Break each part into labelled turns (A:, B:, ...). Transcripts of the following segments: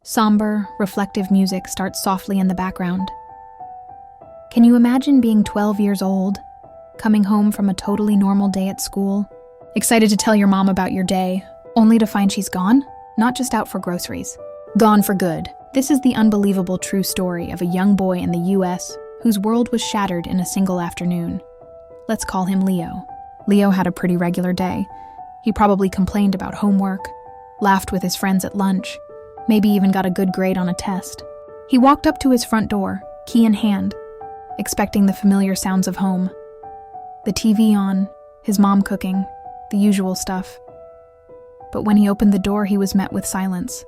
A: Somber, reflective music starts softly in the background. Can you imagine being 12 years old, coming home from a totally normal day at school, excited to tell your mom about your day, only to find she's gone? Not just out for groceries. Gone for good. This is the unbelievable true story of a young boy in the US whose world was shattered in a single afternoon. Let's call him Leo. Leo had a pretty regular day. He probably complained about homework, laughed with his friends at lunch, maybe even got a good grade on a test. He walked up to his front door, key in hand, expecting the familiar sounds of home. The TV on, his mom cooking, the usual stuff. But when he opened the door, he was met with silence.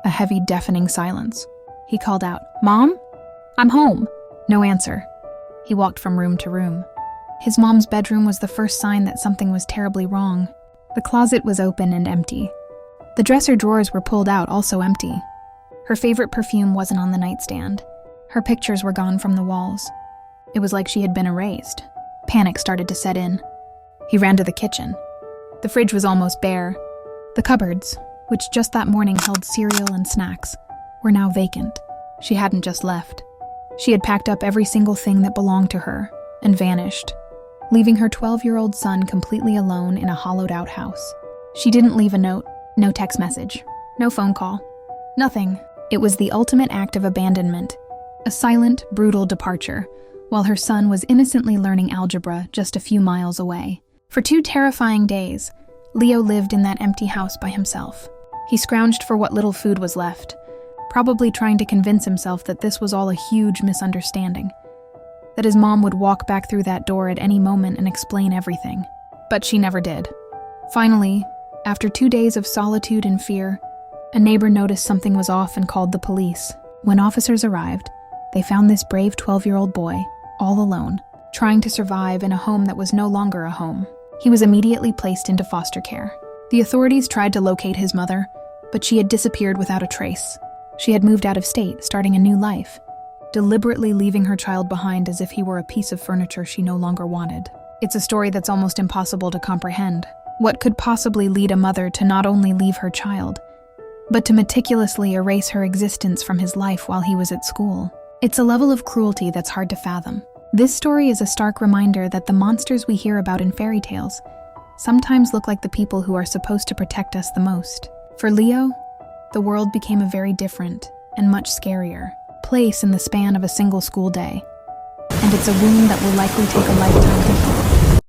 A: A heavy, deafening silence. He called out, "Mom? I'm home." No answer. He walked from room to room. His mom's bedroom was the first sign that something was terribly wrong. The closet was open and empty. The dresser drawers were pulled out, also empty. Her favorite perfume wasn't on the nightstand. Her pictures were gone from the walls. It was like she had been erased. Panic started to set in. He ran to the kitchen. The fridge was almost bare. The cupboards, which just that morning held cereal and snacks, were now vacant. She hadn't just left. She had packed up every single thing that belonged to her and vanished, leaving her 12-year-old son completely alone in a hollowed-out house. She didn't leave a note, no text message, no phone call, nothing. It was the ultimate act of abandonment, a silent, brutal departure, while her son was innocently learning algebra just a few miles away. For 2 terrifying days, Leo lived in that empty house by himself. He scrounged for what little food was left, probably trying to convince himself that this was all a huge misunderstanding, that his mom would walk back through that door at any moment and explain everything. But she never did. Finally, after 2 days of solitude and fear, a neighbor noticed something was off and called the police. When officers arrived, they found this brave 12-year-old boy, all alone, trying to survive in a home that was no longer a home. He was immediately placed into foster care. The authorities tried to locate his mother, but she had disappeared without a trace. She had moved out of state, starting a new life, deliberately leaving her child behind as if he were a piece of furniture she no longer wanted. It's a story that's almost impossible to comprehend. What could possibly lead a mother to not only leave her child, but to meticulously erase her existence from his life while he was at school? It's a level of cruelty that's hard to fathom. This story is a stark reminder that the monsters we hear about in fairy tales sometimes look like the people who are supposed to protect us the most. For Leo, the world became a very different and much scarier place in the span of a single school day. And it's a wound that will likely take a lifetime to heal.